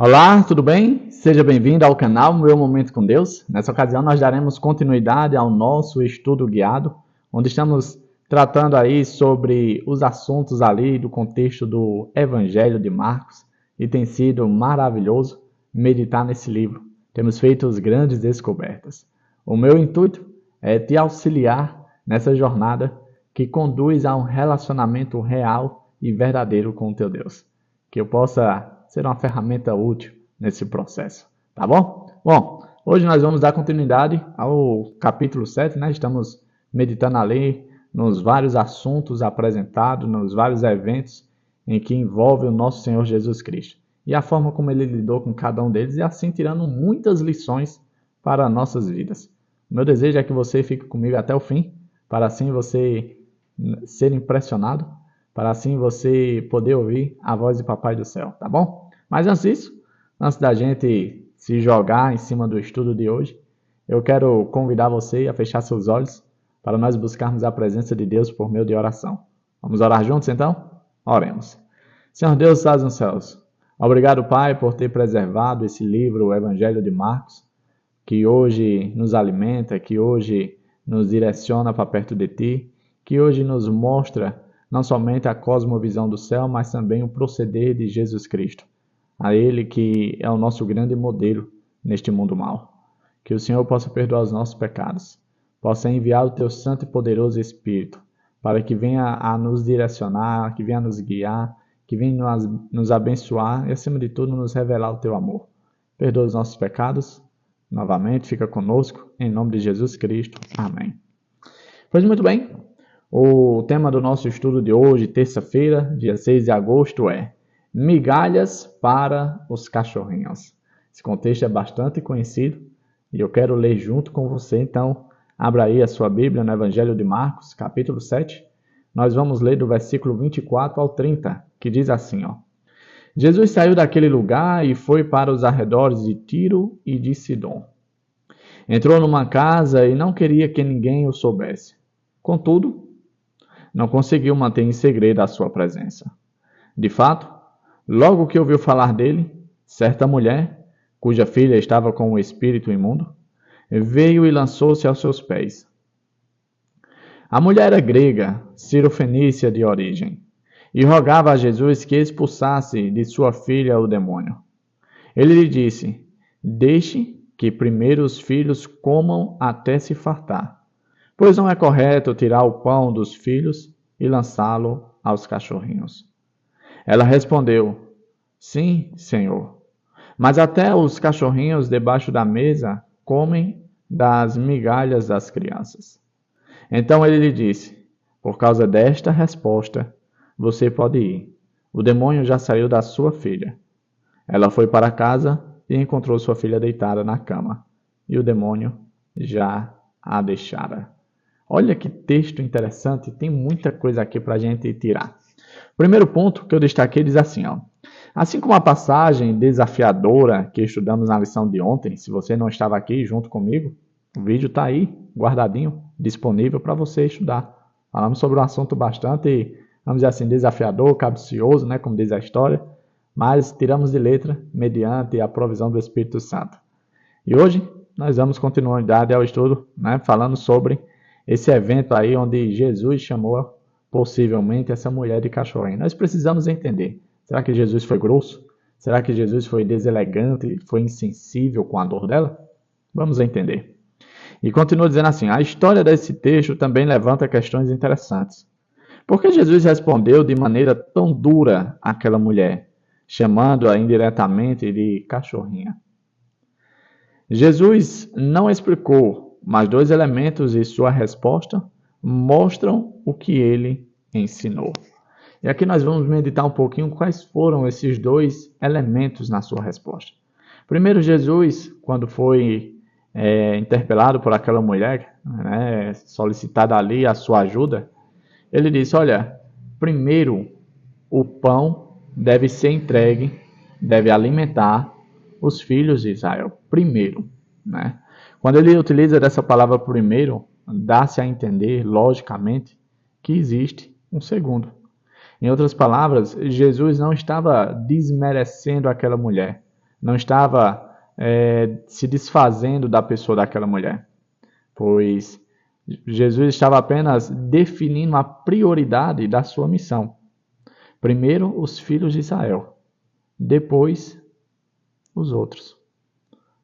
Olá, tudo bem? Seja bem-vindo ao canal Meu Momento com Deus. Nessa ocasião nós daremos continuidade ao nosso estudo guiado, onde estamos tratando aí sobre os assuntos ali do contexto do Evangelho de Marcos e tem sido maravilhoso meditar nesse livro. Temos feito grandes descobertas. O meu intuito é te auxiliar nessa jornada que conduz a um relacionamento real e verdadeiro com o teu Deus. Que eu possa ser uma ferramenta útil nesse processo, tá bom? Bom, hoje nós vamos dar continuidade ao capítulo 7, né? Estamos meditando ali nos vários assuntos apresentados, nos vários eventos em que envolve o nosso Senhor Jesus Cristo. E a forma como ele lidou com cada um deles e assim tirando muitas lições para nossas vidas. O meu desejo é que você fique comigo até o fim, para assim você ser impressionado, para assim você poder ouvir a voz de Papai do Céu, tá bom? Mas antes disso, antes da gente se jogar em cima do estudo de hoje, eu quero convidar você a fechar seus olhos para nós buscarmos a presença de Deus por meio de oração. Vamos orar juntos então? Oremos. Senhor Deus, estás nos céus. Obrigado, Pai, por ter preservado esse livro, o Evangelho de Marcos, que hoje nos alimenta, que hoje nos direciona para perto de Ti, que hoje nos mostra não somente a cosmovisão do céu, mas também o proceder de Jesus Cristo. A Ele que é o nosso grande modelo neste mundo mau. Que o Senhor possa perdoar os nossos pecados, possa enviar o Teu Santo e Poderoso Espírito, para que venha a nos direcionar, que venha a nos guiar, que venha nos abençoar e, acima de tudo, nos revelar o Teu amor. Perdoa os nossos pecados. Novamente, fica conosco, em nome de Jesus Cristo. Amém. Pois muito bem. O tema do nosso estudo de hoje, terça-feira, dia 6 de agosto, é migalhas para os cachorrinhos. Esse contexto é bastante conhecido e eu quero ler junto com você. Então, abra aí a sua Bíblia no Evangelho de Marcos, capítulo 7. Nós vamos ler do versículo 24 ao 30, que diz assim, ó. Jesus saiu daquele lugar e foi para os arredores de Tiro e de Sidom. Entrou numa casa e não queria que ninguém o soubesse. Contudo, não conseguiu manter em segredo a sua presença. De fato, logo que ouviu falar dele, certa mulher, cuja filha estava com um espírito imundo, veio e lançou-se aos seus pés. A mulher era grega, cirofenícia de origem, e rogava a Jesus que expulsasse de sua filha o demônio. Ele lhe disse, deixe que primeiro os filhos comam até se fartar, pois não é correto tirar o pão dos filhos e lançá-lo aos cachorrinhos. Ela respondeu, sim, Senhor, mas até os cachorrinhos debaixo da mesa comem das migalhas das crianças. Então ele lhe disse, por causa desta resposta, você pode ir. O demônio já saiu da sua filha. Ela foi para casa e encontrou sua filha deitada na cama, e o demônio já a deixara. Olha que texto interessante, tem muita coisa aqui para a gente tirar. O primeiro ponto que eu destaquei diz assim, ó. Assim como a passagem desafiadora que estudamos na lição de ontem, se você não estava aqui junto comigo, o vídeo está aí, guardadinho, disponível para você estudar. Falamos sobre um assunto bastante, vamos dizer assim, desafiador, capcioso, né, como diz a história, mas tiramos de letra mediante a provisão do Espírito Santo. E hoje nós damos continuidade ao estudo, né, falando sobre esse evento aí onde Jesus chamou possivelmente essa mulher de cachorrinho. Nós precisamos entender, será que Jesus foi grosso? Será que Jesus foi deselegante, foi insensível com a dor dela? Vamos entender. E continua dizendo assim, a história desse texto também levanta questões interessantes. Por que Jesus respondeu de maneira tão dura àquela mulher, chamando-a indiretamente de cachorrinha? Jesus não explicou, mas dois elementos de sua resposta mostram o que ele ensinou. E aqui nós vamos meditar um pouquinho quais foram esses dois elementos na sua resposta. Primeiro, Jesus, quando foi interpelado por aquela mulher, né, solicitada ali a sua ajuda, ele disse, olha, primeiro o pão deve ser entregue, deve alimentar os filhos de Israel. Primeiro, né? Quando ele utiliza dessa palavra primeiro, dá-se a entender, logicamente, que existe um segundo. Em outras palavras, Jesus não estava desmerecendo aquela mulher, não estava se desfazendo da pessoa daquela mulher, pois Jesus estava apenas definindo a prioridade da sua missão. Primeiro, os filhos de Israel, depois, os outros,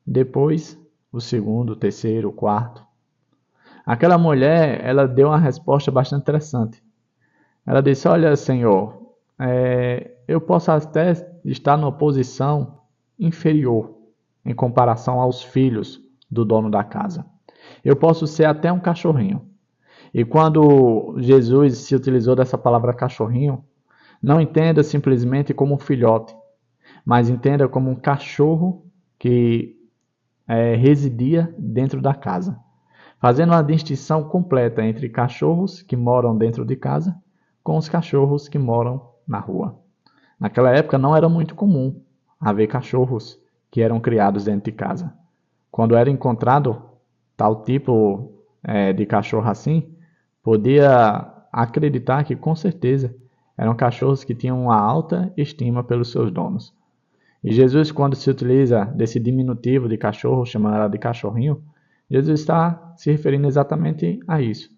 depois, o segundo, o terceiro, o quarto. Aquela mulher, ela deu uma resposta bastante interessante. Ela disse: olha, Senhor, eu posso até estar numa posição inferior em comparação aos filhos do dono da casa. Eu posso ser até um cachorrinho. E quando Jesus se utilizou dessa palavra cachorrinho, não entenda simplesmente como um filhote, mas entenda como um cachorro que residia dentro da casa, fazendo uma distinção completa entre cachorros que moram dentro de casa com os cachorros que moram na rua. Naquela época não era muito comum haver cachorros que eram criados dentro de casa. Quando era encontrado tal tipo de cachorro assim, podia acreditar que com certeza eram cachorros que tinham uma alta estima pelos seus donos. E Jesus, quando se utiliza desse diminutivo de cachorro, chamando ela de cachorrinho, Jesus está se referindo exatamente a isso.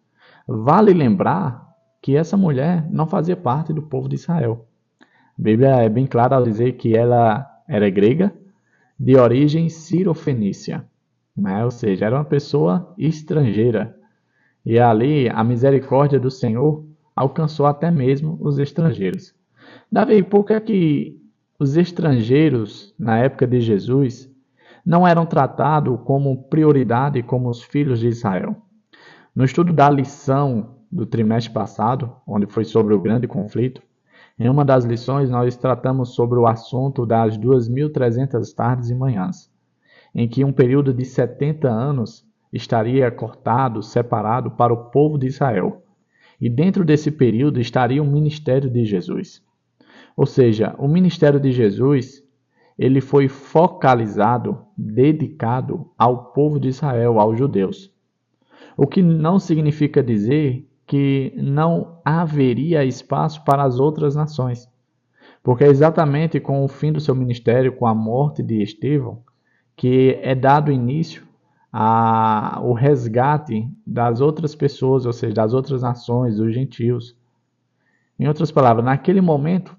Vale lembrar que essa mulher não fazia parte do povo de Israel. A Bíblia é bem clara ao dizer que ela era grega, de origem cirofenícia, né? Ou seja, era uma pessoa estrangeira. E ali a misericórdia do Senhor alcançou até mesmo os estrangeiros. Davi, por que é que os estrangeiros, na época de Jesus, não eram tratados como prioridade como os filhos de Israel? No estudo da lição do trimestre passado, onde foi sobre o grande conflito, em uma das lições nós tratamos sobre o assunto das 2.300 tardes e manhãs, em que um período de 70 anos estaria cortado, separado para o povo de Israel. E dentro desse período estaria o ministério de Jesus. Ou seja, o ministério de Jesus, ele foi focalizado, dedicado ao povo de Israel, aos judeus. O que não significa dizer que não haveria espaço para as outras nações. Porque é exatamente com o fim do seu ministério, com a morte de Estevão, que é dado início ao resgate das outras pessoas, ou seja, das outras nações, dos gentios. Em outras palavras, naquele momento,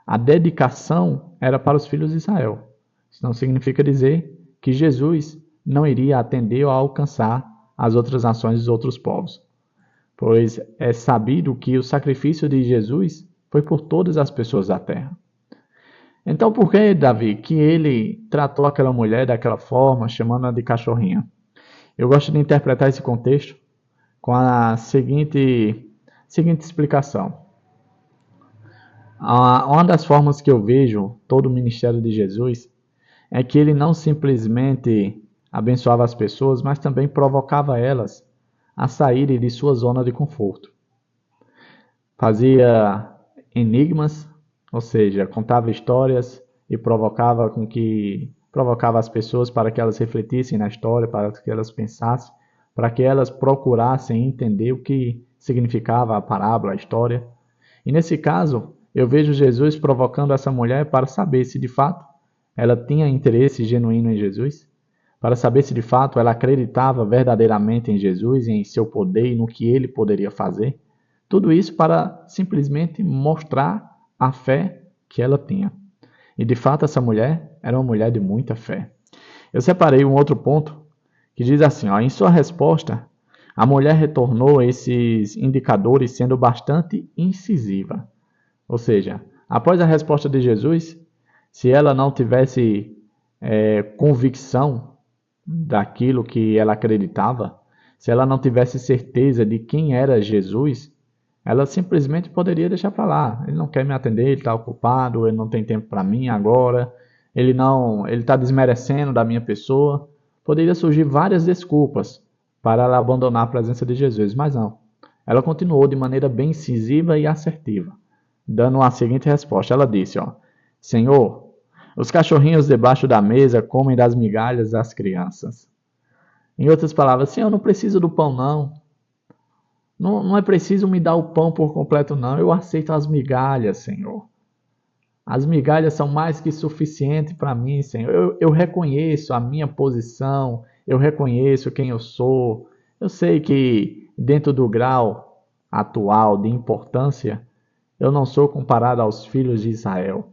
a dedicação era para os filhos de Israel. Isso não significa dizer que Jesus não iria atender ou alcançar as outras nações e os outros povos, pois é sabido que o sacrifício de Jesus foi por todas as pessoas da terra. Então, por que, Davi, que ele tratou aquela mulher daquela forma, chamando-a de cachorrinha? Eu gosto de interpretar esse contexto com a seguinte explicação. Uma das formas que eu vejo todo o ministério de Jesus é que ele não simplesmente abençoava as pessoas, mas também provocava elas a saírem de sua zona de conforto. Fazia enigmas, ou seja, contava histórias e provocava as pessoas para que elas refletissem na história, para que elas pensassem, para que elas procurassem entender o que significava a parábola, a história. E nesse caso, eu vejo Jesus provocando essa mulher para saber se de fato ela tinha interesse genuíno em Jesus, para saber se de fato ela acreditava verdadeiramente em Jesus e em seu poder e no que ele poderia fazer. Tudo isso para simplesmente mostrar a fé que ela tinha. E de fato essa mulher era uma mulher de muita fé. Eu separei um outro ponto que diz assim, em sua resposta, a mulher retornou esses indicadores sendo bastante incisiva. Ou seja, após a resposta de Jesus, se ela não tivesse convicção daquilo que ela acreditava, se ela não tivesse certeza de quem era Jesus, ela simplesmente poderia deixar para lá. Ele não quer me atender, ele está ocupado, ele não tem tempo para mim agora, ele está desmerecendo da minha pessoa. Poderia surgir várias desculpas para ela abandonar a presença de Jesus, mas não. Ela continuou de maneira bem incisiva e assertiva, dando a seguinte resposta. Ela disse, Senhor, os cachorrinhos debaixo da mesa comem das migalhas das crianças. Em outras palavras, Senhor, eu não preciso do pão, não. Não é preciso me dar o pão por completo, não. Eu aceito as migalhas, Senhor. As migalhas são mais que suficiente para mim, Senhor. Eu reconheço a minha posição, eu reconheço quem eu sou. Eu sei que dentro do grau atual de importância, eu não sou comparado aos filhos de Israel.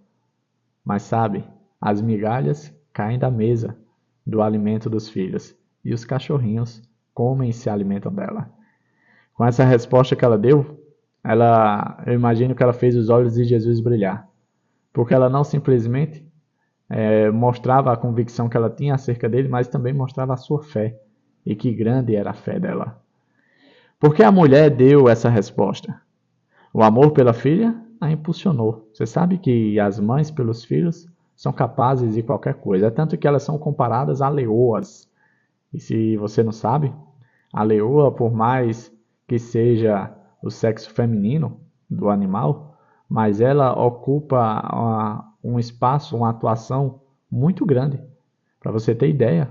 Mas sabe, as migalhas caem da mesa do alimento dos filhos e os cachorrinhos comem e se alimentam dela. Com essa resposta que ela deu, eu imagino que ela fez os olhos de Jesus brilhar, porque ela não simplesmente mostrava a convicção que ela tinha acerca dele, mas também mostrava a sua fé, e que grande era a fé dela. Por que a mulher deu essa resposta? O amor pela filha a impulsionou. Você sabe que as mães pelos filhos são capazes de qualquer coisa, é tanto que elas são comparadas a leoas. E se você não sabe, a leoa, por mais que seja o sexo feminino do animal, mas ela ocupa um espaço, uma atuação muito grande. Para você ter ideia,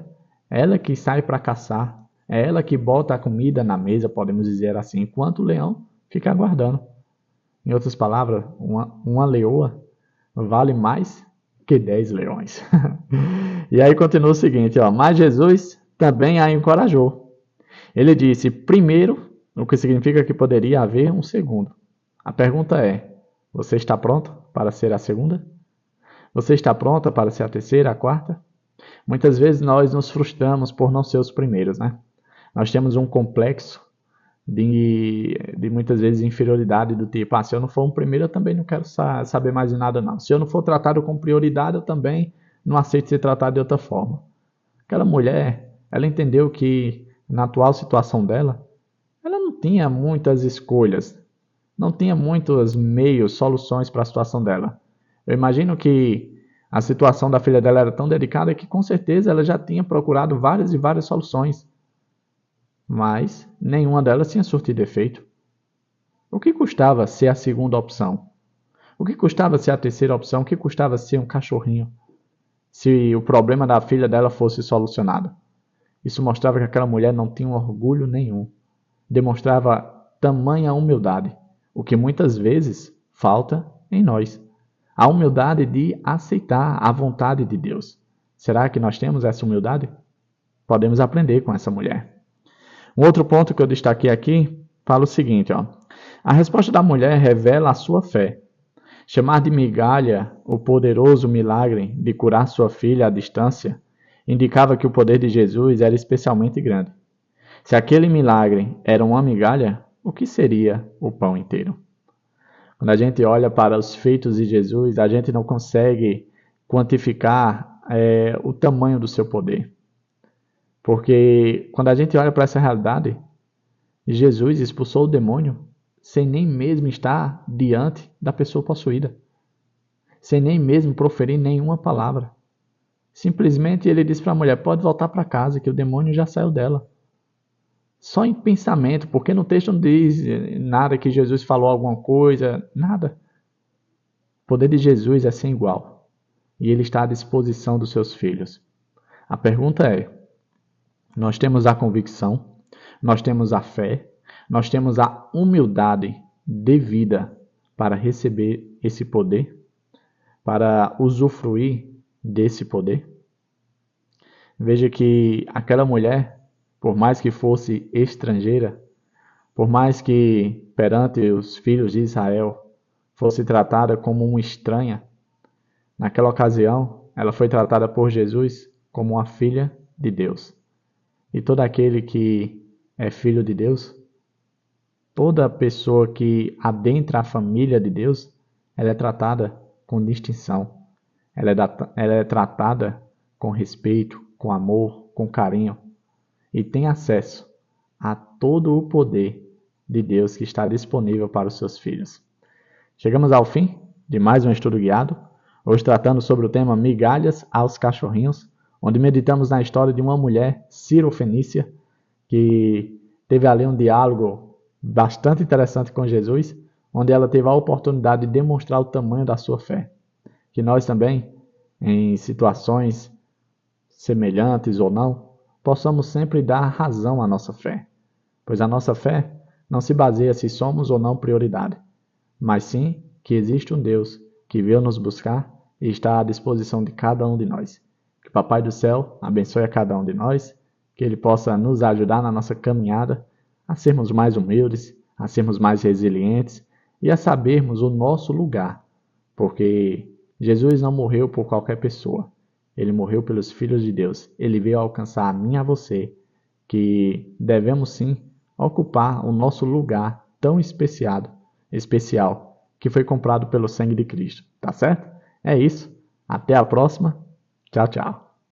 ela que sai para caçar, é ela que bota a comida na mesa, podemos dizer assim, enquanto o leão fica aguardando. Em outras palavras, uma leoa vale mais que 10 leões. E aí continua o seguinte, ó, mas Jesus também a encorajou. Ele disse, primeiro, o que significa que poderia haver um segundo. A pergunta é, você está pronto para ser a segunda? Você está pronta para ser a terceira, a quarta? Muitas vezes nós nos frustramos por não ser os primeiros, né? Nós temos um complexo de muitas vezes inferioridade do tipo, se eu não for um primeiro, eu também não quero saber mais de nada não. Se eu não for tratado com prioridade, eu também não aceito ser tratado de outra forma. Aquela mulher, ela entendeu que na atual situação dela, ela não tinha muitas escolhas, não tinha muitos meios, soluções para a situação dela. Eu imagino que a situação da filha dela era tão delicada que com certeza ela já tinha procurado várias e várias soluções, mas nenhuma delas tinha surtido efeito. O que custava ser a segunda opção? O que custava ser a terceira opção? O que custava ser um cachorrinho? Se o problema da filha dela fosse solucionado. Isso mostrava que aquela mulher não tinha orgulho nenhum. Demonstrava tamanha humildade, o que muitas vezes falta em nós. A humildade de aceitar a vontade de Deus. Será que nós temos essa humildade? Podemos aprender com essa mulher. Um outro ponto que eu destaquei aqui fala o seguinte, ó. A resposta da mulher revela a sua fé. Chamar de migalha o poderoso milagre de curar sua filha à distância indicava que o poder de Jesus era especialmente grande. Se aquele milagre era uma migalha, o que seria o pão inteiro? Quando a gente olha para os feitos de Jesus, a gente não consegue quantificar o tamanho do seu poder. Porque quando a gente olha para essa realidade, Jesus expulsou o demônio sem nem mesmo estar diante da pessoa possuída, sem nem mesmo proferir nenhuma palavra. Simplesmente ele disse para a mulher, pode voltar para casa, que o demônio já saiu dela. Só em pensamento, porque no texto não diz nada que Jesus falou alguma coisa, nada. O poder de Jesus é sem igual, e ele está à disposição dos seus filhos. A pergunta é, nós temos a convicção, nós temos a fé, nós temos a humildade devida para receber esse poder, para usufruir desse poder? Veja que aquela mulher, por mais que fosse estrangeira, por mais que perante os filhos de Israel fosse tratada como uma estranha, naquela ocasião ela foi tratada por Jesus como uma filha de Deus. E todo aquele que é filho de Deus, toda pessoa que adentra a família de Deus, ela é tratada com distinção. Ela é tratada com respeito, com amor, com carinho. E tem acesso a todo o poder de Deus que está disponível para os seus filhos. Chegamos ao fim de mais um estudo guiado, hoje tratando sobre o tema migalhas aos cachorrinhos, onde meditamos na história de uma mulher cirofenícia que teve ali um diálogo bastante interessante com Jesus, onde ela teve a oportunidade de demonstrar o tamanho da sua fé. Que nós também, em situações semelhantes ou não, possamos sempre dar razão à nossa fé, pois a nossa fé não se baseia se somos ou não prioridade, mas sim que existe um Deus que veio nos buscar e está à disposição de cada um de nós. Que o Papai do Céu abençoe a cada um de nós, que Ele possa nos ajudar na nossa caminhada a sermos mais humildes, a sermos mais resilientes e a sabermos o nosso lugar, porque Jesus não morreu por qualquer pessoa, Ele morreu pelos filhos de Deus, Ele veio alcançar a mim e a você, que devemos sim ocupar o nosso lugar tão especial, que foi comprado pelo sangue de Cristo, tá certo? É isso, até a próxima, tchau, tchau.